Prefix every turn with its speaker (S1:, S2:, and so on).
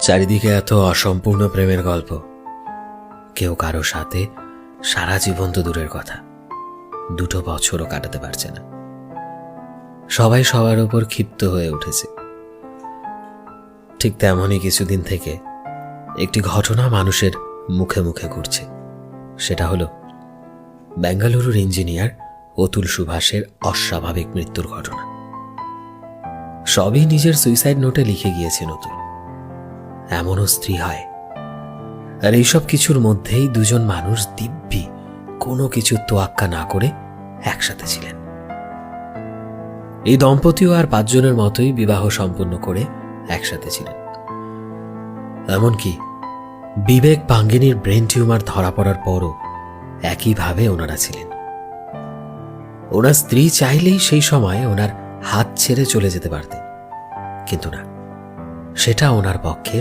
S1: চারিদিকে এত অসম্পূর্ণ প্রেমের গল্প। কেউ কারো সাথে সারা জীবন তো দূরের কথা, 2 বছরও কাটাতে পারছে না। সবাই সবার উপর ক্ষিপ্ত হয়ে উঠেছে। ঠিক তেমনই কিছুদিন থেকে একটি ঘটনা মানুষের মুখে মুখে ঘুরছে। সেটা হলো বেঙ্গালুরুর ইঞ্জিনিয়ার অতুল সুভাষের অস্বাভাবিক মৃত্যুর ঘটনা। সবই নিজের সুইসাইড নোটে লিখে গিয়েছেন অতুল। এমনও স্ত্রী হয়। আর এইসব কিছুর মধ্যেই দুজন মানুষ দিব্যি কোনো কিছু তোয়াক্কা না করে একসাথে ছিলেন। এই দম্পতিও আর 5 জনের মতোই বিবাহ সম্পন্ন করে একসাথে ছিলেন। এমনকি বিবেক পাঙ্গিনীর ব্রেন টিউমার ধরা পড়ার পরও একইভাবে ওনারা ছিলেন। ওনার স্ত্রী চাইলেই সেই সময় ওনার হাত ছেড়ে চলে যেতে পারতেন, কিন্তু না, সেটা ওনার পক্ষে